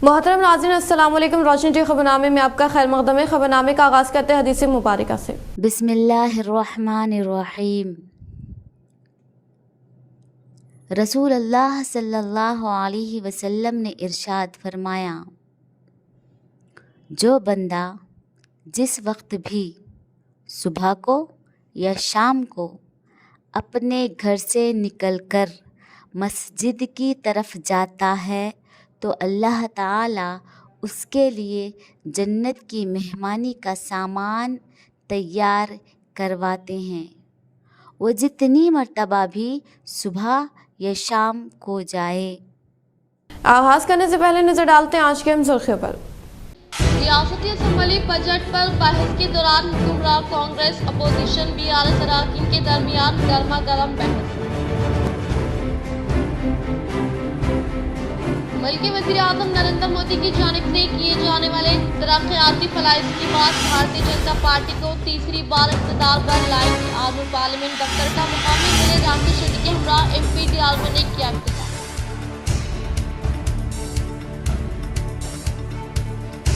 मोहतरम नाज़रीन, अस्सलाम वालेकुम। रोशनी टी खबरनामे में आपका खैर मक़दम है। खबरनामे का आगाज़ करते हैं हदीस मुबारक से। बिस्मिल्लाहिर्रहमानिर्रहीम। रसूल अल्लाह सल्लल्लाहु अलैहि वसल्लम ने इरशाद फरमाया, जो बंदा जिस वक्त भी सुबह को या शाम को अपने घर से निकलकर मस्जिद की तरफ जाता है तो अल्लाह ताला उसके लिए जन्नत की मेहमानी का सामान तैयार करवाते हैं। वो जितनी मर्तबा भी सुबह या शाम को जाए। आगाज़ करने से पहले नज़र डालते हैं आज के अहम सुर्खियों पर। रियासती असम्बली बजट पर बहस के दौरान हुक्मरान कांग्रेस अपोजिशन BRS अरकान के दरमियान गर्मा गर्म बहस। बल्कि वज़ीर आज़म नरेंद्र मोदी की जानिब से किए जाने वाले तरक्याती फलाइज की बात भारतीय जनता पार्टी को तीसरी बार इक़्तिदार पर लाएगी। आज पार्लियामेंट दफ्तर का मुकामी मिले राकेश रेड्डी के हमरा MP डियालमो ने किया इफ्तिताह।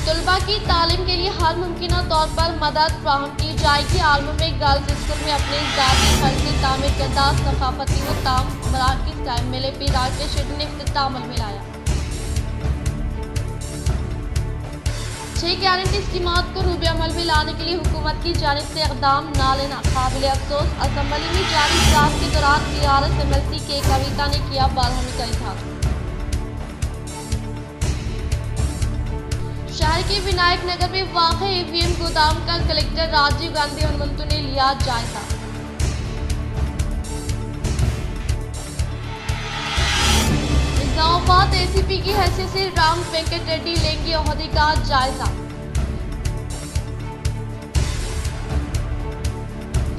तलबा की तालीम के लिए हर मुमकिन तौर पर मदद फराहम की जाएगी। आलम में गर्ल्स स्कूल में अपने ज़ाती खर्च से तामीर करदा सकाफती व ताम मराकिज़ का MLA राकेश रेड्डी ने इफ्तिताह अमल में लाया। 6 गारंटी स्कीमात को रूबे अमल में लाने के लिए हुकूमत की जानिब से इक़दाम न लेना काबिल अफसोस। असम्बली में जारी इजलास के दौरान BRS MLC के कविता ने किया बारहमी का इजहार। शहर के विनायक नगर में वाक़ EVM गोदाम का कलेक्टर राजीव गांधी हनुमंतु ने लिया जायजा। इस्लामाबाद ACP की हैसियत से राम वेंकट रेड्डी लेंगे ओहदे का जायजा।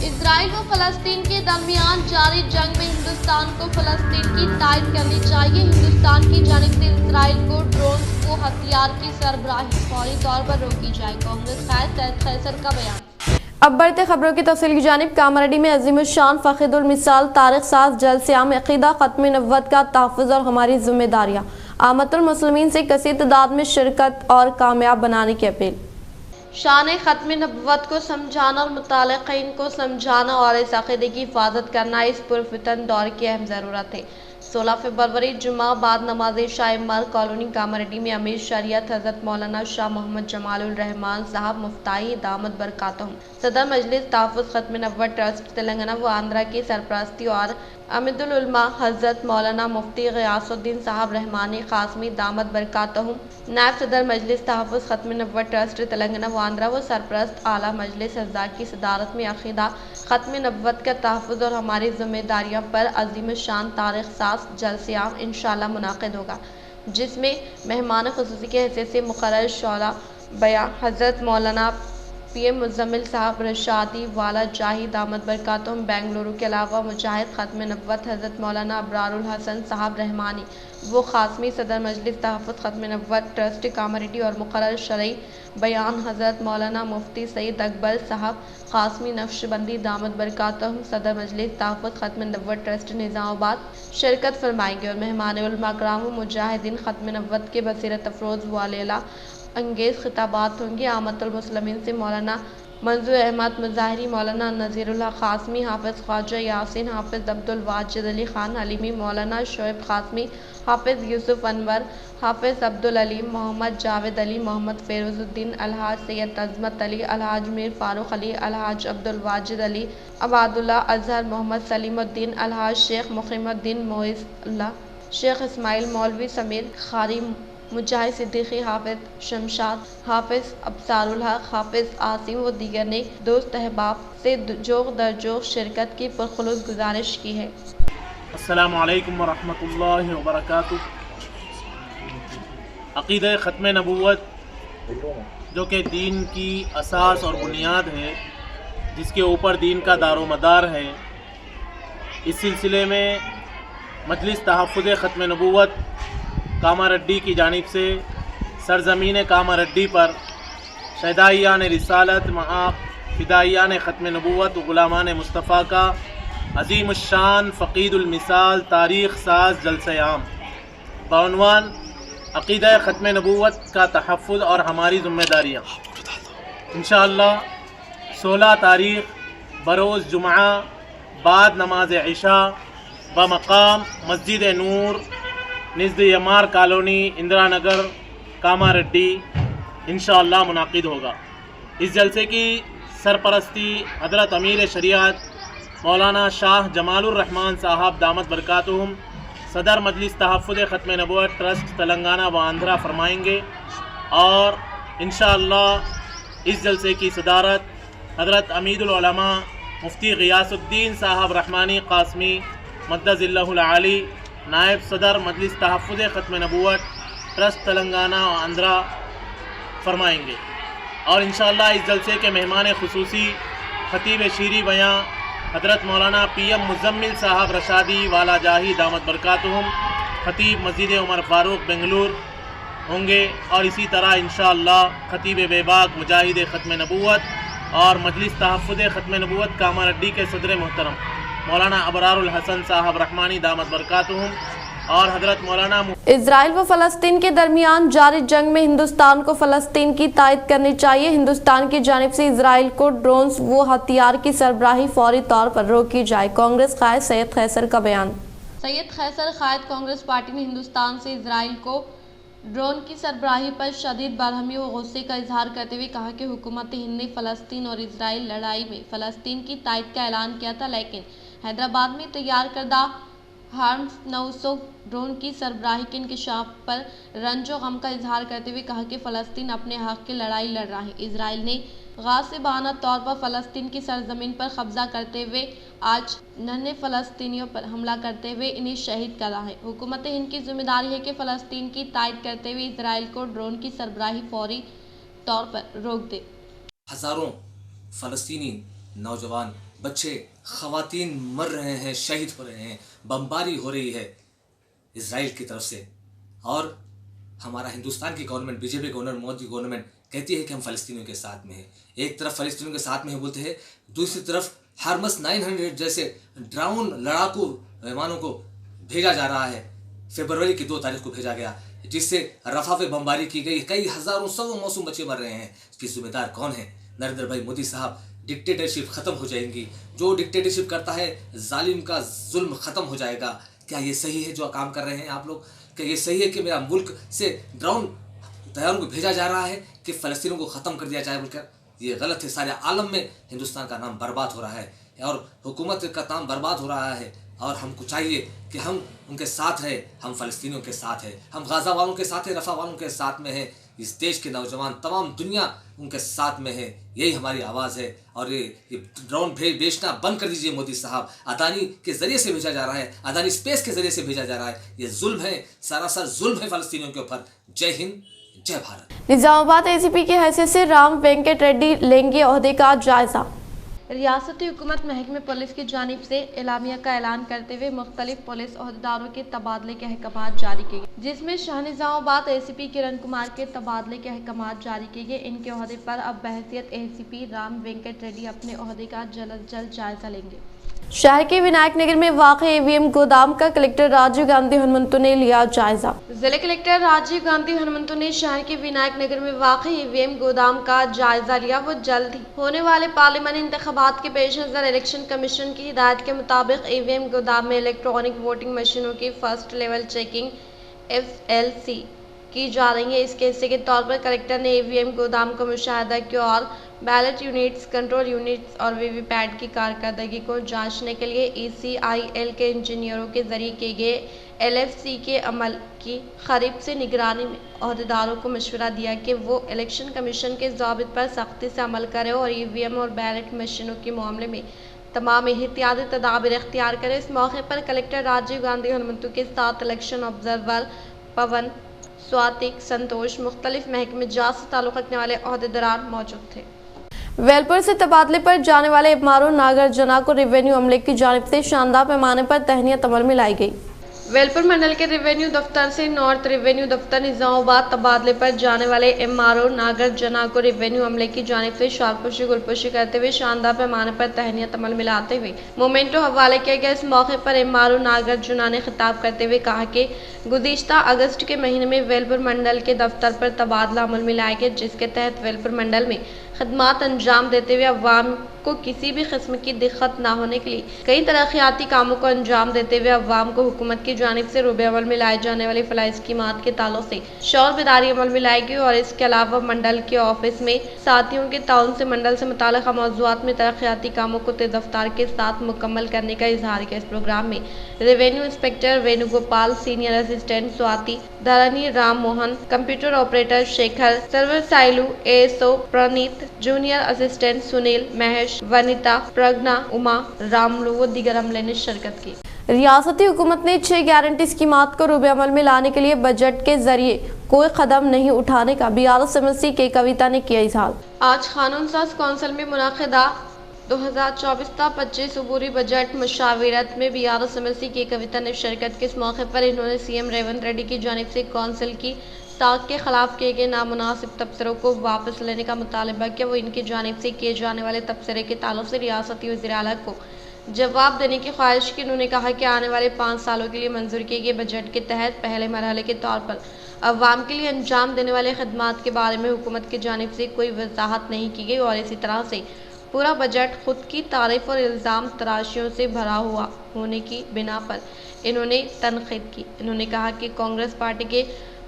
इजराइल व फलस्तीन के दरमियान जारी जंग में हिंदुस्तान को फलस्तीन की तायद करनी चाहिए। हिंदुस्तान की जानिब से इजराइल को ड्रोन को हथियार की सरबराही फौरी तौर पर रोकी जाए। कांग्रेस खैसर का बयान। अब बढ़ते खबरों की तफसील की जानिब। कामारेड्डी में अज़ीमुश्शान फ़ख़ीदुल मिसाल तारीख़ साज जलसे-ए-आम अक़ीदा ख़त्म नबुव्वत का तहफ़्फ़ुज़ और हमारी ज़िम्मेदारियाँ। आमतुल मुस्लिमीन से कसीर तादाद में शिरकत और कामयाब बनाने की अपील। शान ख़त्म नबुव्वत को समझाना और मुतालिक़ीन को समझाना और इस अक़ीदे की हिफाजत करना इस पुरफ़ितन दौर की अहम ज़रूरत है। 16 फरवरी जुमा बाद नमाज शाह मर कॉलोनी कामारेड्डी में अमीर शरीयत हज़रत मौलाना शाह मोहम्मद जमालुर रहमान साहब मुफ्ताई दामद बरकातहुम सदर मजलिस तहफ़्फ़ुज़ ख़त्म नबुव्वत ट्रस्ट तेलंगाना व आंध्रा की सरपरस्ती और अमीरुल उलमा हज़रत मौलाना मुफ्ती ग़ियासुद्दीन साहब रहमानी क़ासमी दामद बरकातहुम नायब सदर मजलिस तहफ़्फ़ुज़ ख़त्म नबुव्वत ट्रस्ट तेलंगाना व आंध्रा व सरपरस्त आला मजलिस हज़्ज़ा की सदारत में अक़ीदा ख़त्म नबुव्वत का तहफ़्फ़ुज़ और हमारी ज़िम्मेदारियाँ पर अज़ीमुश्शान तारीख़ साज़ जलसे-ए-आम इंशाअल्लाह मुनाक़िद होगा, जिसमें मेहमान ख़ुसूसी की हैसियत से मुक़र्रर शौला बयान हज़रत मौलाना PM मुज़म्मिल साहब रशादी वाला जाही दामद बरकातहुम बेंगलुरु के अलावा मुजाहिद ख़त्म नबुव्वत हज़रत मौलाना अबरारुल हसन साहब रहमानी वो ख़ासमी सदर मजलिस तहफ़्फ़ुज़ ख़त्म नबुव्वत ट्रस्ट कामारेड्डी और मुक़र्रर शरई बयान हज़रत मौलाना मुफ्ती सईद अकबर साहब क़ासमी नक्शबंदी दामद बरकातहुम सदर मजलिस तहफ़्फ़ुज़ ख़त्म नबुव्वत ट्रस्ट निज़ामाबाद शिरकत फरमाएंगे और मेहमान उलमा कराम व मुजाहिदीन ख़त्म नबुव्वत के बसीरत अफरोज़ वालेला अंगेज़ खिताबात होंगे। आमतुल मुस्लिमीन से मौलाना मंजूर अहमद मुज़ाहिरी, मौलाना नज़ीरुल हक़ क़ासमी, हाफ़िज़ ख्वाजा यासीन, हाफ़िज़ अब्दुल वाजिद अली ख़ान हलीमी, मौलाना शोएब क़ासमी, हाफ़िज़ यूसुफ़ अनवर, हाफ़िज़ अब्दुल अलीम, मोहम्मद जावेद अली, मोहम्मद फ़ेरोज़ुद्दीन, अलहाज सैयद अज़मत अली, अलहाज मीर फ़ारूक़ अली, अलहाज अब्दुल वाजिद अली, अबादुल्ला अज़हर, मोहम्मद सलीमुद्दीन, अलहाज शेख मुक़ीमुद्दीन मोइज़, शेख इस्माइल मौलवी समीर ख़ारी, मुजाहिद सिद्दीक़ी, हाफ़िज़ शमशाद, हाफ़िज़ अब्सारुल हक़, हाफ़िज़ आसिम व दीगर ने दोस्त अहबाब से जोग दर जोग शिरकत की पुरखुलूस गुजारिश की है। अस्सलामु अलैकुम व रहमतुल्लाहि व बरकातुहू। अक़ीदा ख़त्म नबुव्वत जो कि दीन की असास और बुनियाद है, जिसके ऊपर दीन का दारो मदार है, इस सिलसिले में मजलिस तहफ़्फ़ुज़ ख़त्म नबुव्वत कामारेड्डी की जानिब से सरज़मीन कामारेड्डी पर शहदाइयान रिसालत मआब फ़िदाइयान ख़त्म नबुव्वत ग़ुलामान मुस्तफ़ा का अज़ीमुश्शान फ़क़ीदुल मिसाल तारीख़ साज़ जलसे-ए-आम बउनवान अक़ीदा ख़त्म नबूवत का तहफ़्फ़ुज़ और हमारी ज़िम्मेदारियाँ। इंशाअल्लाह 16 तारीख़ बरोज़ जुमा बाद नमाज इशा बमक़ाम मस्जिद नूर नज़द यमार कॉलोनी इंदिरा नगर कामारेड्डी इंशाअल्लाह मुनाक़िद होगा। इस जलसे की सरपरस्ती हज़रत अमीर शरीयत मौलाना शाह जमालुर रहमान साहब दामत बरकातुहुम सदर मजलिस तहफ़्फ़ुज़ ख़त्म नबूवत ट्रस्ट तेलंगाना व आंध्रा फरमाएंगे और इंशाअल्लाह इस जलसे की सदारत हज़रत अमीरुल उलमा मुफ्ती ग़ियासुद्दीन साहब रहमानी क़ासमी मद्दज़िल्लहुल आली नायब सदर मजलिस तहफ़्फ़ुज़ ख़त्म नबूवत ट्रस्ट तेलंगाना व आंध्रा फरमाएंगे। और इंशाअल्लाह इस जलसे के मेहमान खुसूसी ख़तीब शीरी बयां हज़रत मौलाना PM मुज़म्मिल साहब रशादी वाला जाही दामत बरकातुहुम ख़तीब मस्जिद उमर फ़ारूक बेंगलुरु होंगे। और इसी तरह इंशाअल्लाह ख़तीब बेबाक मुजाहिद ख़त्म नबूवत और मजलिस तहफ़्फ़ुज़ ख़त्म नबूवत कामारेड्डी के सदर मोहतरम मौलाना अबरारुल हसन साहब रहमानी दामत बरकातुहुम और हज़रत मौलाना इजराइल व फ़लस्तीन के दरमियान जारी जंग में हिंदुस्तान को फ़लस्तीन की तायद करनी चाहिए। हिंदुस्तान की जानिब से इजराइल को ड्रोन्स व हथियार की सरबराही फौरी तौर पर रोकी जाए। कांग्रेस कायद सैयद खैसर का बयान। सैयद खैसर कायद कांग्रेस पार्टी ने हिंदुस्तान से इजराइल को ड्रोन की सरबराही पर शदीद बरहमी व गुस्से का इजहार करते हुए कहा कि हुकूमत हिंद ने फ़लस्तीन और इजराइल लड़ाई में फ़लस्तीन की तायद का ऐलान किया था, लेकिन हैदराबाद में तैयार करदा हार्म्स 900 ड्रोन की सरबराही के इंकशाफ पर रंजो गम का इजहार करते हुए कहा कि फ़लस्तीन अपने हक़ की लड़ाई लड़ रहा है। इजराइल ने गासिबाना तौर पर फ़लस्तीन की सरजमीन पर कब्जा करते हुए आज नन्हे फ़लस्तीनियों पर हमला करते हुए इन्हें शहीद करा है। हुकूमत हिंद की जिम्मेदारी है कि फ़लस्तीन की तायद करते हुए इजराइल को ड्रोन की सरबराही फौरी तौर पर रोक दे। हज़ारों फ़लस्तीनी नौजवान बच्चे ख़वातीन मर रहे हैं, शहीद हो रहे हैं, बमबारी हो रही है इजराइल की तरफ से। और हमारा हिंदुस्तान की government BJP government Modi government कहती है कि हम फ़लस्तीनियों के साथ में हैं। एक तरफ फ़लस्तीनियों के साथ में बोलते हैं, दूसरी तरफ हार्मस 900 जैसे ड्रोन लड़ाकू विमानों को भेजा जा रहा है। फरवरी की 2 तारीख को भेजा गया, जिससे रफ़ा पे बमबारी की गई, कई हज़ारों सौ मासूम बच्चे मर रहे हैं। इसकी जिम्मेदार कौन है? नरेंद्र भाई मोदी साहब। डिक्टेटरशिप ख़त्म हो जाएंगी। जो डिक्टेटरशिप करता है जालिम का जुल्म ख़त्म हो जाएगा। क्या ये सही है जो काम कर रहे हैं आप लोग? क्या ये सही है कि मेरा मुल्क से ड्रोन तैयारों को भेजा जा रहा है कि फ़लस्तीनों को ख़त्म कर दिया जाए बोलकर? ये गलत है। सारे आलम में हिंदुस्तान का नाम बर्बाद हो रहा है और हुकूमत का नाम बर्बाद हो रहा है। और हमको चाहिए कि हम उनके साथ हैं, हम फ़लस्तीनियों के साथ हैं, हम गाज़ा वालों के साथ हैं, रफ़ा वालों के साथ में हैं। इस देश के नौजवान तमाम दुनिया उनके साथ में है। यही हमारी आवाज़ है। और ये ड्रोन बेचना बंद कर दीजिए मोदी साहब। अदानी के ज़रिए से भेजा जा रहा है, अदानी स्पेस के ज़रिए से भेजा जा रहा है। ये जुल्म है, सरासर जुल्म है फ़लस्तीनियों के ऊपर। जय हिंद, जय भारत। निजामाबाद ACP की हैसियत से राम वेंकट रेड्डी लेंगे ओहदे का जायजा। रियासती हुकूमत महकमे पुलिस की जानिब से एलामिया का ऐलान करते हुए मुख्तलिफ पुलिस ओहदेदारों के तबादले के अहकाम जारी किए गए, जिसमें शाहनिजामाबाद ACP किरण कुमार के तबादले के अहकाम जारी किए गए। इनके ओहदे पर अब बहसियत ACP राम वेंकट रेड्डी अपने ओहदे का जल्द जायजा लेंगे। शहर के विनायक नगर में वाक़ EVM गोदाम का कलेक्टर राजीव गांधी हनुमंतु ने लिया जायजा। जिला कलेक्टर राजीव गांधी हनुमंतु ने शहर के विनायक नगर में वाक़ EVM गोदाम का जायजा लिया। वो जल्द ही होने वाले पार्लियामानी इंतखाबात के पेश नज़र इलेक्शन कमीशन की हिदायत के मुताबिक EVM गोदाम में इलेक्ट्रॉनिक वोटिंग मशीनों की फर्स्ट लेवल चेकिंग FLC की जा रही है। इसके हिस्से के तौर पर कलेक्टर ने EVM गोदाम को मुशाहिदा किया और बैलेट यूनिट्स, कंट्रोल यूनिट्स और वीवीपैट की कारकर्दगी को जांचने के लिए ECIL के इंजीनियरों के जरिए किए गए LFC के अमल की करीब से निगरानी में अहदेदारों को मशवरा दिया कि वो इलेक्शन कमीशन के ज़ाबित पर सख्ती से अमल करें और EVM और बैलेट मशीनों के मामले में तमाम एहतियाती तदाबीर इख्तियार करें। इस मौके पर कलेक्टर राजीव गांधी हनुमंतु के साथ इलेक्शन ऑब्जर्वर पवन, स्वातिक, संतोष, मुख्तलिफ महकमे जात से ताल्लुक़ रखने वाले अहदेदार मौजूद थे। वेलपुर से तबादले पर जाने वाले मारू नागार्जुना को रेवेन्यू अमले की जानिब से शानदार पैमाने पर तहनीत अमल में लाई गई। वेलपुर मंडल के रेवेन्यू दफ्तर से नॉर्थ रेवेन्यू दफ्तर निजामाबाद तबादले पर जाने वाले एमआरओ नागर जना को रेवेन्यू अमले की जानिब से शालपुशी गुलपुशी करते हुए शानदार पैमाने पर तहनीत अमल मिलाते हुए मोमेंटो हवाले किया गया। इस मौके पर एमआरओ नागर जना ने खिताब करते हुए कहा कि गुज़िश्ता अगस्त के महीने में वेलपुर मंडल के दफ्तर पर तबादला अमल में लाया गया, जिसके तहत वेलपुर मंडल में खदमात अंजाम देते हुए अवाम को किसी भी किस्म की दिक्कत ना होने के लिए कई तरक्याती कामों को अंजाम देते हुए अवाम को हुकूमत की जानिब से रुबे अमल में लाए जाने वाली फलाही स्कीमात के ताल्लुक से शौर बेदारी अमल में लाएगी और इसके अलावा मंडल के ऑफिस में साथियों के ताउन से मंडल से मुताल्लिक़ मौज़ूआत में तरक्याती कामों को तेज़ रफ्तार के साथ मुकम्मल करने का इजहार किया। इस प्रोग्राम में revenue inspector Venugopal, senior assistant Swati, Dharani Ram Mohan, computer operator Shekhar, surveyor Sailu, ASO Praneeth, junior assistant Sunil, Mahesh, Vanitha, Pragna, Uma, Ramulu व दीगर अमले ने शिरकत की। रियासती हुकूमत ने 6 गारंटी स्कीमात को रूबे अमल में लाने के लिए बजट के जरिए कोई कदम नहीं उठाने का BRSMLC के कविता ने किया इजहार। आज कानून साज कौंसिल में मुनाकिदा 2024-25 अबूरी बजट मुशावरत में BRSMLC के कविता ने शिरकत की। इस मौके पर इन्होंने CM रेवंत रेड्डी की जानिब से कौंसिल की ताक के खिलाफ किए गए नामुनासिब तबसरों को वापस लेने का मुतालबा किया। वो इनकी जानिब से किए जाने वाले तबसरे के ताल्लुक से रियासती वज़ीर आला को जवाब देने की ख्वाहिश की। उन्होंने कहा कि आने वाले 5 सालों के लिए मंजूर किए गए बजट के तहत पहले मरहले के तौर पर अवाम के लिए अंजाम देने वाले खदमात के बारे में हुकूमत की जानिब से कोई वजाहत नहीं की गई और इसी तरह से पूरा बजट खुद की तारीफ और इल्ज़ाम तराशियों से भरा हुआ होने की बिना पर इन्होंने तनकीद की। इन्होंने कहा कि कांग्रेस पार्टी के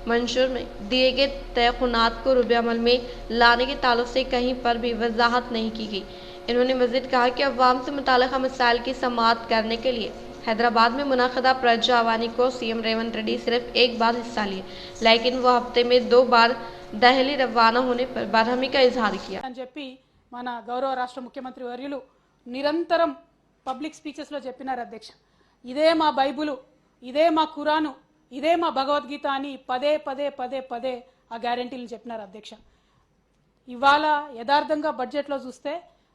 मंशूर में दिए गए तयख़ुनात को रूबे अमल में लाने के ताल्लुक से कहीं पर भी वजाहत नहीं की गई। इन्होंने मज़ीद कहा कि अवाम से मुताल्लिक़ मसाइल की समाअत करने के लिए हैदराबाद में मुनाकिदा प्रजा आवानी को CM रेवंत रेड्डी सिर्फ एक बार हिस्सा लिए, लेकिन वो हफ्ते में 2 बार दहली रवाना होने पर बरहमी का इजहार किया। మన గౌరవ రాష్ట్ర ముఖ్యమంత్రి వర్యులు నిరంతరం పబ్లిక్ స్పీచెస్లో చెప్పినారు అధ్యక్ష, ఇదే మా బైబులు, ఇదే మా ఖురాను, ఇదే మా భగవద్గీత అని పదే పదే పదే పదే ఆ గ్యారెంటీలు చెప్పినారు అధ్యక్ష. ఇవాళ యథార్థంగా బడ్జెట్లో చూస్తే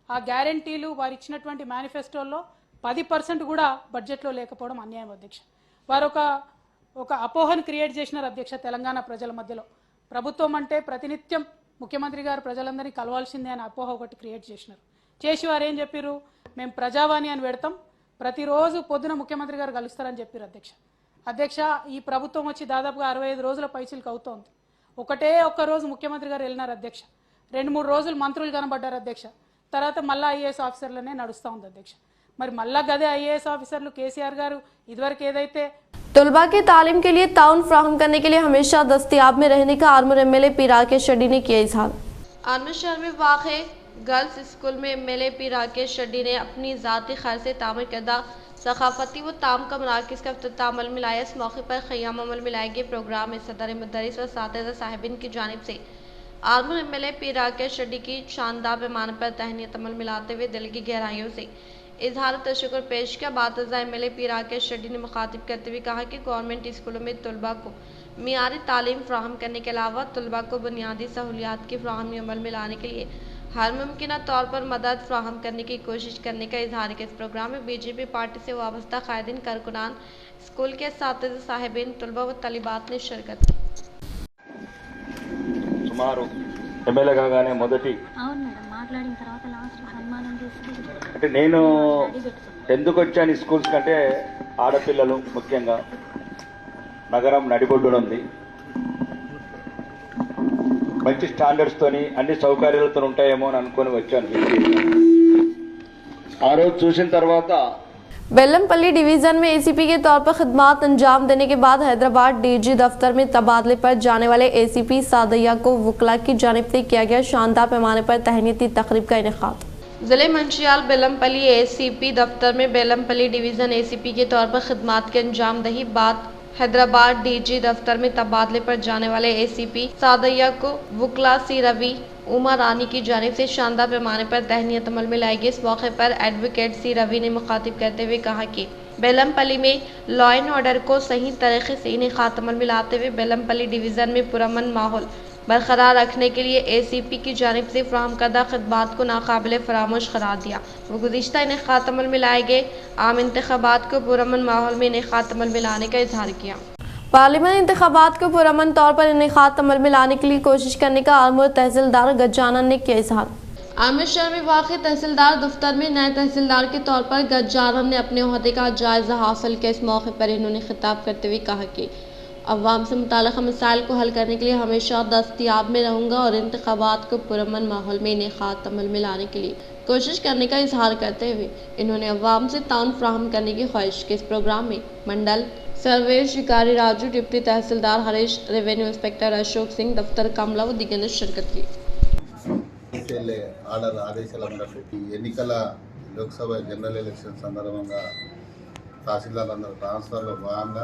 ఆ గ్యారెంటీలు వారు ఇచ్చినటువంటి మేనిఫెస్టోల్లో 10% కూడా బడ్జెట్లో లేకపోవడం అన్యాయం అధ్యక్ష. వారు ఒక అపోహను క్రియేట్ చేసినారు అధ్యక్ష తెలంగాణ ప్రజల మధ్యలో. ప్రభుత్వం అంటే ప్రతినిత్యం ముఖ్యమంత్రి గారు ప్రజలందరినీ కలవాల్సిందే అని అపోహ ఒకటి క్రియేట్ చేసినారు. చేసి వారు ఏం చెప్పారు, మేము ప్రజావాణి అని పెడతాం, ప్రతిరోజు పొద్దున ముఖ్యమంత్రి గారు కలుస్తారని చెప్పారు అధ్యక్ష. అధ్యక్ష ఈ ప్రభుత్వం వచ్చి దాదాపుగా 65 రోజుల పైచిలకు అవుతోంది. ఒక్క రోజు ముఖ్యమంత్రి గారు వెళ్ళినారు అధ్యక్ష. 2-3 రోజులు మంత్రులు కనబడ్డారు అధ్యక్ష. తర్వాత మళ్ళీ IAS ఆఫీసర్లనే నడుస్తూ ఉంది అధ్యక్ష. మరి మళ్ళా గదే IAS ఆఫీసర్లు కేసీఆర్ గారు ఇదివరకు ఏదైతే तलबा के तालीम के लिए ताउन फ्राहम करने के लिए हमेशा दस्तियाब में रहने का आर्मूर MLA पी राकेश रेड्डी ने किया इजहार। आर्मूर शहर में वाक़े गर्ल्स स्कूल में MLA पी राकेश रेड्डी ने अपनी ज़ाती खर्च से तामीर करदा सकाफती व ताम का मराकज़ का इफ्तिताह अमल में लाया। इस मौके पर ख़याम अमल में लाए गए प्रोग्राम में सदर मुदर्रिस व सातिज़ा साहिबिन की जानिब से आर्मूर MLA पी राकेश रेड्डी की शानदार पैमाने पर तहनीत अमल मिलाते हुए दिल की गहराइयों से इजहार तशक्कुर पेश किया। बातज़ा MLA पी राकेश रेड्डी ने मुखातिब करते हुए कहा कि गवर्नमेंट स्कूलों में तलबा को मियारी तालीम फ्राहम करने के अलावा तलबा को बुनियादी सहूलियात की फ्राहमी अमल में लाने के लिए हर मुमकिन तौर पर मदद फ्राहम करने की कोशिश करने का इजहार किया। इस प्रोग्राम में BJP पार्टी से वाबस्ता कायदीन, कारकुनान, स्कूल के सातिज़ा साहिबीन, तलबा व तलिबात ने शिरकत की। సుమారు ఎమ్మెల్యే కాగానే మొదటి అంటే నేను ఎందుకు వచ్చాను స్కూల్స్ కంటే ఆడపిల్లలు ముఖ్యంగా నగరం నడిబొడ్డున ఉంది, మంచి స్టాండర్డ్స్ తోని అన్ని సౌకర్యాలతో ఉంటాయేమో అని అనుకొని వచ్చాను. ఆ రోజు చూసిన తర్వాత बेलमपल्ली डिवीज़न में ACP के तौर पर खिदमात अंजाम देने के बाद हैदराबाद DG दफ्तर में तबादले पर जाने वाले ACP सादया को वकला की जानिब से किया गया शानदार पैमाने पर तहनीती तकरीब का इनेकाद। ज़िले मंशियाल बेलमपल्ली ACP दफ्तर में बेलमपल्ली डिवीज़न ACP के तौर पर खिदमात के अंजाम दही बाद हैदराबाद DG दफ्तर में तबादले पर जाने वाले ACP सादया को वकला सी रवि उमा रानी की जानिब से शानदार पैमाने पर तहनीत अमल में लाई गई। इस मौके पर एडवोकेट सी रवि ने मुखातिब करते हुए कहा कि बेलमपल्ली में लॉ एंड ऑर्डर को सही तरीके से इन्हें खात्मा में लाते हुए बेलमपल्ली डिवीज़न में पुरअमन माहौल बरकरार रखने के लिए ACP की जानिब से फराहम करदा खिदमात को नाकाबिल फरामोश करार दिया। वो गुज़िश्ता इनेक़ात अमल में लाए गए आम इंतख़ाबात को पुरअमन माहौल में इनेक़ात अमल में लाने का इजहार किया। पार्लियामेंट इंतख़ाबात को पुरअमन तौर पर इनेक़ात अमल में लाने के लिए कोशिश करने का आर्मूर तहसीलदार गजानन ने किया इजहार। आमिर शहर में वाक़ तहसीलदार दफ्तर में नए तहसीलदार के तौर पर गजानन ने अपने ओहदे का जायज़ा हासिल किया। इस मौके पर इन्होंने खिताब करते हुए कहा कि अवाम से मुताल्लिक़ मसाइल को हल करने के लिए हमेशा दस्तयाब में रहूँगा और इंतख़ाबात को पुरअमन माहौल में इनेक़ात अमल में लाने के लिए कोशिश करने का इजहार करते हुए इन्होंने अवाम से ताउन फ्राहम करने की ख्वाहिश की। इस प्रोग्राम में मंडल सर्वेयर शिकारी राजू, डिप्टी तहसीलदार हरीश, रेवेन्यू इंस्पेक्टर अशोक सिंह, दफ्तर कमला व दीगर ने शिरकत की। ఆర్డర్ ఆదేశాల మేరకు ఈ ఎన్నికల లోక్సభ జనరల్ ఎలక్షన్ సందర్భంగా తహసీల్దార్లందరూ ట్రాన్స్ఫర్లో భాగంగా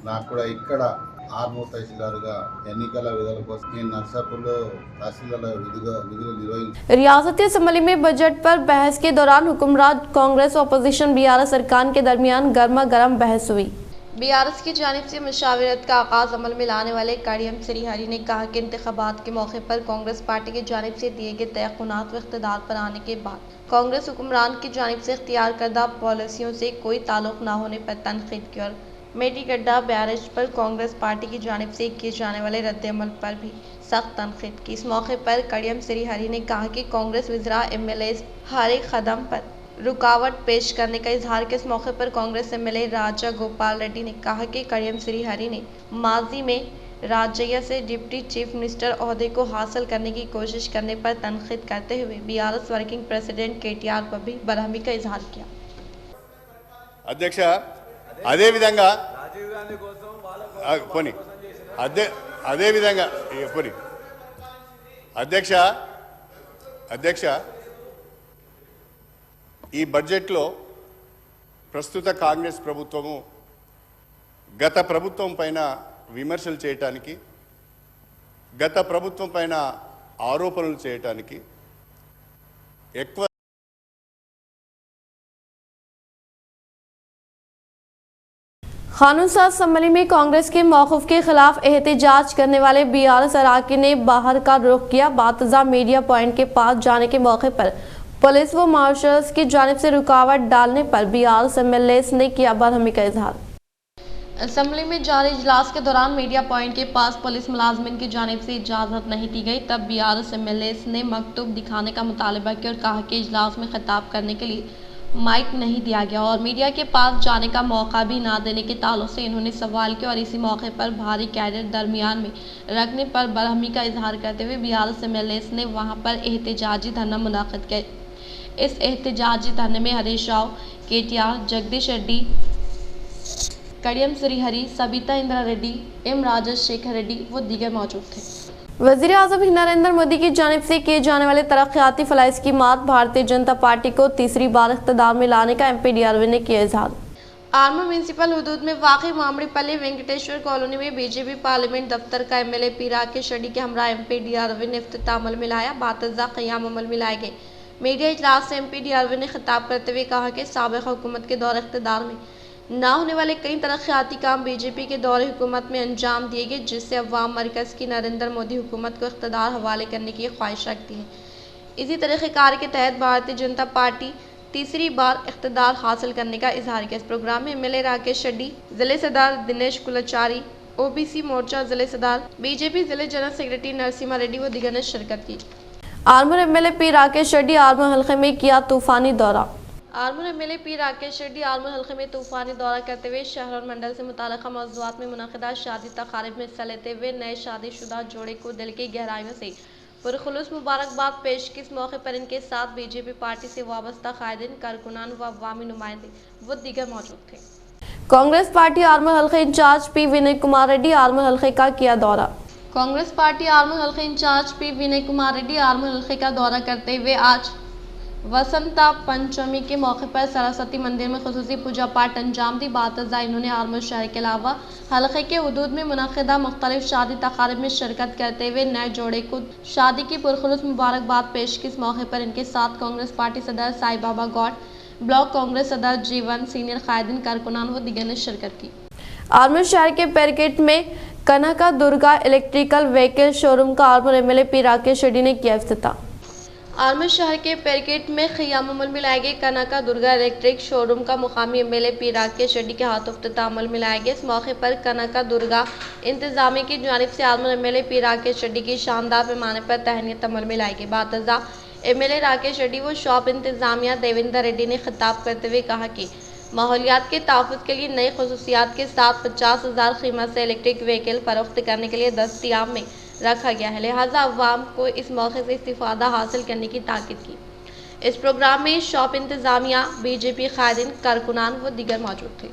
నాకు కూడా ఇక్కడ ఆర్మూర్ తహసీల్దార్గా ఎన్నికల విధుల కోసం నేను నర్సాపూర్లో తహసీల్దార్ విధులు నిర్వహించాను। रियासती असम्बली में बजट पर बहस के दौरान हुक्मरान कांग्रेस और अपोजिशन BRS सरकार के दरमियान गर्मा गर्म बहस हुई। BRS की जानिब से मुशावरत का आगाज अमल में लाने वाले कड़ियम श्रीहरि ने कहा कि इंतखाबात के मौके पर कांग्रेस पार्टी की जानिब से दिए गए तयक़ुनात व इक़्तिदार पर आने के बाद कांग्रेस हुक्मरान की जानिब से इख्तियार करदा पॉलिसियों से कोई ताल्लुक़ न होने पर तनक़ीद की और मेडीगड्ढा बैरेज पर कांग्रेस पार्टी की जानिब से किए जाने वाले रद्द-ए-अमल पर भी सख्त तनक़ीद की। इस मौके पर कड़ियम श्रीहरि ने कहा कि कांग्रेस वज़रा MLAs हर एक कदम पर रुकावट पेश करने का इजहार किया। इस मौके पर कांग्रेस MLA राजा गोपाल रेड्डी ने कहा कि कड़ियम श्रीहरि ने माजी में राजैया से डिप्टी चीफ मिनिस्टर ओहदे को हासिल करने की कोशिश करने पर तनक़ीद करते हुए BRS वर्किंग प्रेसिडेंट KTR पर भी बरहमी का इजहार किया। अध्यक्ष అదే విధంగా పోని అదే విధంగా పోని అధ్యక్ష ఈ బడ్జెట్లో ప్రస్తుత కాంగ్రెస్ ప్రభుత్వము గత ప్రభుత్వం పైన విమర్శలు చేయడానికి, గత ప్రభుత్వం పైన ఆరోపణలు చేయడానికి ఎక్కువ कानून साज असम्बली में कांग्रेस के मौक़िफ़ के खिलाफ एहतजाज करने वाले BRS अराकीन ने बाहर का रुख किया। बातज़ा मीडिया पॉइंट के पास जाने के मौके पर पुलिस व मार्शल्स की जानिब से रुकावट डालने पर BRS MLAs ने किया बरहमी का इजहार। असम्बली में जारी इजलास के दौरान मीडिया पॉइंट के पास पुलिस मुलाजमिन की जानिब से इजाज़त नहीं दी गई, तब BRS MLAs ने मकतूब दिखाने का मुतालबा किया और कहा कि इजलास में खिताब करने के लिए माइक नहीं दिया गया और मीडिया के पास जाने का मौका भी ना देने के ताल्लुक से इन्होंने सवाल किया और इसी मौके पर भारी कैडेट दरमियान में रखने पर बरहमी का इजहार करते हुए BRS MLAs ने वहां पर एहतजाजी धरना मुनाक़िद किया। इस एहतजाजी धरने में हरीश राव, KTR, जगदीश रेड्डी, कड़ियम श्रीहरि, सबिता इंदिरा रेड्डी, M राजशेखर रेड्डी व दीगर मौजूद थे। वज़ीर-ए-आज़म नरेंद्र मोदी की जानिब से किए जाने वाले तरक्याती फलाह स्कीमात भारतीय जनता पार्टी को तीसरी बार इक़्तिदार में लाने का MP DRV ने किया इजहार। आर्मूर म्यूनसिपल हुदूद में वाक़ई मामड़ीपल्ली वेंकटेश्वर कॉलोनी में BJP पार्लियामेंट दफ्तर का MLA P राकेश रेड्डी के हमरा MP DRV ने इफ्तिताह अमल में लाया। बातज़ा क़याम अमल में लाए गए मीडिया इजलास से MP DRV ने खिताब करते हुए कहा कि साबिक़ हुकूमत के दौर इक़्तिदार में ना होने वाले कई तरक्याती काम BJP के दौरे हुकूमत में अंजाम दिए गए, जिससे अवाम मरकज़ की नरेंद्र मोदी हुकूमत को इक़्तिदार हवाले करने की ख्वाहिश रखती है। इसी तरीक़ेकार के तहत भारतीय जनता पार्टी तीसरी बार इक़्तिदार हासिल करने का इजहार किया। इस प्रोग्राम में MLA राकेश रेड्डी, ज़िले सदर दिनेश कुलचारी, OBC मोर्चा ज़िले सदर, BJP ज़िले जनरल सेक्रेटरी नरसिम्हा रेड्डी व दीगर ने शिरकत की। आर्मूर MLA P राकेश रेड्डी आर्मूर हल्के में किया तूफ़ानी दौरा। आर्मूर MLA P राकेश रेड्डी आर्मूर हल्के में तूफ़ानी दौरा करते हुए शहर और मंडल से मुताल्लिक़ मौज़ूआत में मुनक़िदा शादी तक़ारीब में हिस्सा लेते हुए नए शादीशुदा जोड़े को दिल की गहराइयों से पुरखुलूस मुबारकबाद पेश की। इस मौके पर इनके साथ BJP पार्टी से वाबस्ता कायदीन, कारकुनान व अवामी नुमाइंदे व दीगर मौजूद थे। कांग्रेस पार्टी आर्मूर हल्के इंचार्ज P विनय कुमार रेड्डी आर्मूर हल्के का किया दौरा। कांग्रेस पार्टी आर्मूर हल्के इंचार्ज P विनय कुमार रेड्डी आर्मूर हल्के का दौरा करते हुए आज वसंता पंचमी के मौके पर सरस्वती मंदिर में खुसूसी पूजा पाठ अंजाम दी। बातज़ा इन्होंने आर्मूर शहर के अलावा हल्के के हुदूद में मुनक़िदा मुख्तलिफ शादी तक़ारीब में शिरकत करते हुए नए जोड़े को शादी की पुरखुलूस मुबारकबाद पेश की। इस मौके पर इनके साथ कांग्रेस पार्टी सदर साई बाबा गौड, ब्लॉक कांग्रेस सदर जीवन, सीनियर कायदीन, कारकुनान व दीगर ने शिरकत की। आर्मूर शहर के पैरकेट में कनका दुर्गा इलेक्ट्रिकल व्हीकल शोरूम का आलमपुर एमएलए पी राकेश रेड्डी ने किया इफ्तिताह। आलमपुर शहर के पेरकेट में ख़ियाम अमल में लाए गए कनका दुर्गा इलेक्ट्रिक शोरूम का मुकामी एमएलए पी राकेश रेड्डी के हाथों इफ्तिताह अमल में लाया गया। इस मौके पर कनका दुर्गा इंतजामिया की जानिब से आलमपुर एमएलए पी राकेश रेड्डी की शानदार पैमाने पर तहनीत अमल में लाई गई। बातज़ा एमएलए राकेश रेड्डी व शॉप इंतजामिया देवेंद्र रेड्डी ने खिताब करते हुए कहा कि माहौलियात के तहफ़्फ़ुज़ के लिए नई खसूसियात के साथ 50,000 कीमत से इलेक्ट्रिक व्हीकल फरोख्त करने के लिए दस्तयाब में रखा गया है, लिहाजा अवाम को इस मौके से इस्तिफ़ादा हासिल करने की ताकीद की। इस प्रोग्राम में शॉप इंतजामिया, बीजेपी कायदीन, कारकुनान व दीगर मौजूद थे।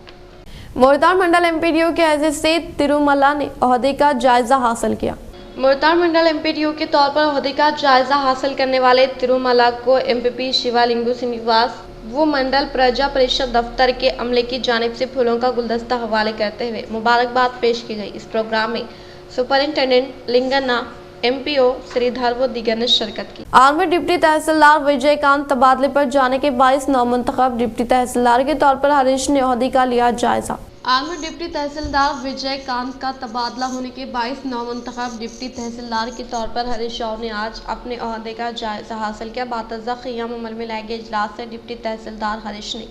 मोरतार मंडल एमपीडीओ के हैसियत से तिरुमला ने ओहदे का जायजा हासिल किया। मोरतार मंडल एमपीडीओ के तौर पर ओहदे का जायजा हासिल करने वाले तिरुमला को एमपीपी शिवालिंगु श्रीनिवास वो मंडल प्रजा परिषद दफ्तर के अमले की जानिब से फूलों का गुलदस्ता हवाले करते हुए मुबारकबाद पेश की गई। इस प्रोग्राम में सुपरिंटेंडेंट लिंगन्ना, एमपीओ श्रीधर व दीगर ने शिरकत की। आलमपुर डिप्टी तहसीलदार विजयकांत तबादले पर जाने के बायस नौमुंतखब डिप्टी तहसीलदार के तौर पर हरीश ने ओहदे का लिया जायजा। आलमपुर डिप्टी तहसीलदार विजयकांत का तबादला होने के बायस नौमुंतखब डिप्टी तहसीलदार के तौर पर हरीश राव ने आज अपने ओहदे का जायजा हासिल किया। बातज़ा क़ियाम अमल में लाए गए इजलास से डिप्टी तहसीलदार हरीश ने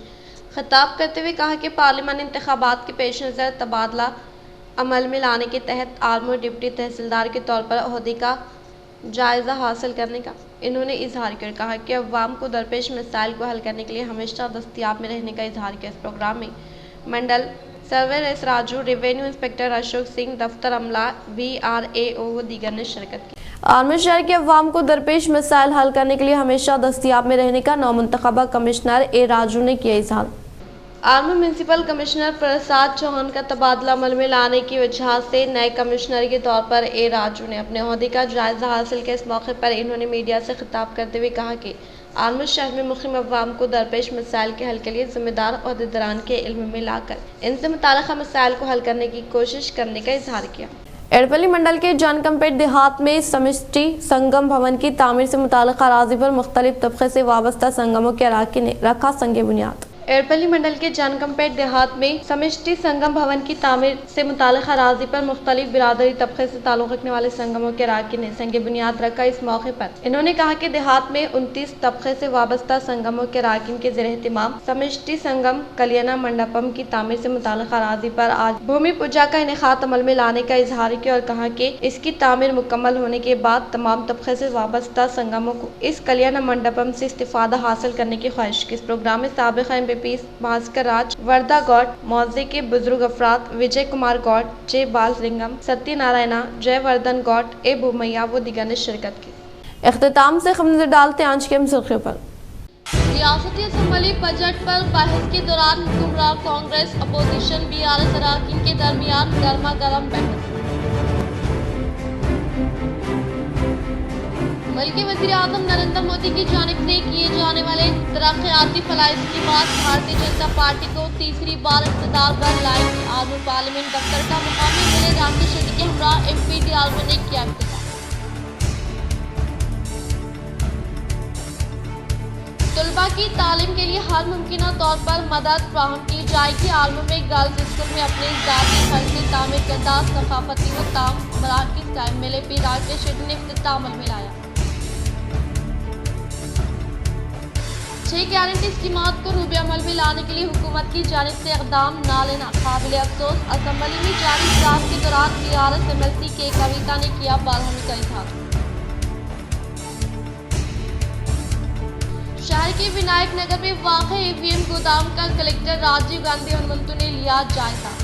खिताब करते हुए कहा कि पार्लियामानी इंतखाबात के पेश नज़र तबादला अमल में लाने के तहत आलमपुर डिप्टी तहसीलदार के तौर पर ओहदे का जायज़ा हासिल करने का इन्होंने इजहार कर कहा कि अवाम को दरपेश मसाइल को हल करने के लिए हमेशा दस्तयाब में रहने का इजहार किया। इस प्रोग्राम में mandal surveyor S Raju, revenue inspector Ashok Singh, दफ्तर अमला, VRAO व दीगर ने शिरकत की। आलमपुर शहर के अवाम को दरपेश मसाइल हल करने के लिए हमेशा दस्तयाब में रहने का नौमुंतखबा कमिश्नर ए राजू ने किया इजहार। आलमपुर म्यूनसिपल कमिश्नर प्रसाद चौहान का तबादला अमल में लाने की वजह से नए कमिश्नर के तौर पर ए राजू ने अपने ओहदे का जायजा हासिल किया। इस मौके पर इन्होंने मीडिया से खिताब करते हुए कहा कि आलमपुर शहर में मुक़ीम अवाम को दरपेश मसाइल के हल के लिए जिम्मेदार ओहदेदारान के इल्म में लाकर इनसे मुताल्लिक़ मसाइल को हल करने की कोशिश करने का इजहार किया। एड़पल्ली मंडल के जानकमपेट देहात में समष्टि संगम भवन की तामीर से मुताल्लिक़ अराज़ी पर मुख्तलिफ तबक़े से वाबस्ता संगमों के अराकीन ने रखा संग बुनियाद। एड़पल्ली मंडल के जानकमपेट देहात में समष्टि संगम भवन की तामीर से मुताल्लिक़ अराज़ी पर मुख्तलिफ बिरादरी तबक़े से ताल्लुक़ रखने वाले संगमों के अराकीन ने संग बुनियाद रखा। इस मौके पर इन्होंने कहा कि देहात में 29 तबक़े से वाबस्ता संगमों के अराकीन के ज़ेर एहतिमाम समष्टि संगम कल्याण मंडपम की तामीर से मुताल्लिक़ अराज़ी पर आज भूमि पूजा का इनेकाद अमल में लाने का इजहार किया और कहा कि इसकी तामीर मुकम्मल होने के बाद तमाम तबक़े से वाबस्ता संगमों को इस कल्याण मंडपम से इस्तिफ़ादा हासिल करने की ख्वाहिश की। इस प्रोग्राम में साबिक़ एमपी भास्कर राज, वर्दा गौड, मौजे के बुजुर्ग अफराद विजय कुमार गौड, जे बाललिंगम, सत्यनारायणा, जयवर्धन गौड, ए भूमैया व दीगर ने शिरकत की। इख्तिताम से खबर नजर डालते हैं आज के सुर्खियों पर। रियासती असम्बली बजट पर बहस के दौरान हुक्मरान कांग्रेस, अपोजिशन, BRS अराकीन के दरमियान गर्मा गर्म बहस। बल्कि वज़ीर आज़म नरेंद्र मोदी की जानिब से किए जाने वाले तरक्याती फलाह स्कीमात भारतीय जनता पार्टी को तीसरी बार इक़्तिदार पर लाएंगे। आलमपुर पार्लियामेंट दफ्तर का मुकामी एमएलए राकेश रेड्डी के हमरा MPD आलमपुर ने किया इफ्तिताह। तलबा की तालीम के लिए हर मुमकिन तौर पर मदद फराहम की जाएगी। आलमपुर में गर्ल्स स्कूल में अपने ज़ाती खर्च से तामीर करदा सकाफती व ताम मराकिज़ का एमएलए पी राकेश रेड्डी ने इफ्तिताह अमल में लाया। 6 गारंटी स्कीमात को रूबे अमल में लाने के लिए हुकूमत की जानिब से इक़दाम न लेना काबिल अफसोस। असम्बली में जारी इजलास के दौरान BRS MLC के कविता ने किया बरहमी का इजहार। शहर के विनायक नगर में वाक़ EVM गोदाम का कलेक्टर राजीव गांधी हनुमंतु ने लिया जायजा।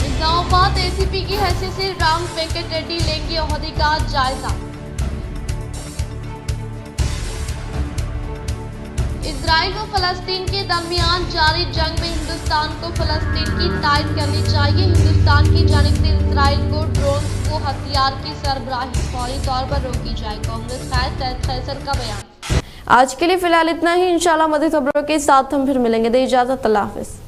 इस्लामाबाद ACP की हैसियत से राम वेंकट रेड्डी लेंगे ओहदे का जायजा। इजराइल व फ़लस्तीन के दरमियान जारी जंग में हिंदुस्तान को फ़लस्तीन की तायद करनी चाहिए। हिंदुस्तान की जानिब से इजराइल को ड्रोन को हथियार की सरबराही फौरी तौर पर रोकी जाए। कांग्रेस खैसर का बयान। आज के लिए फिलहाल इतना ही। इंशाल्लाह मज़ीद खबरों के साथ हम फिर मिलेंगे। दे इजाज़त, अल्लाह हाफ़िज़।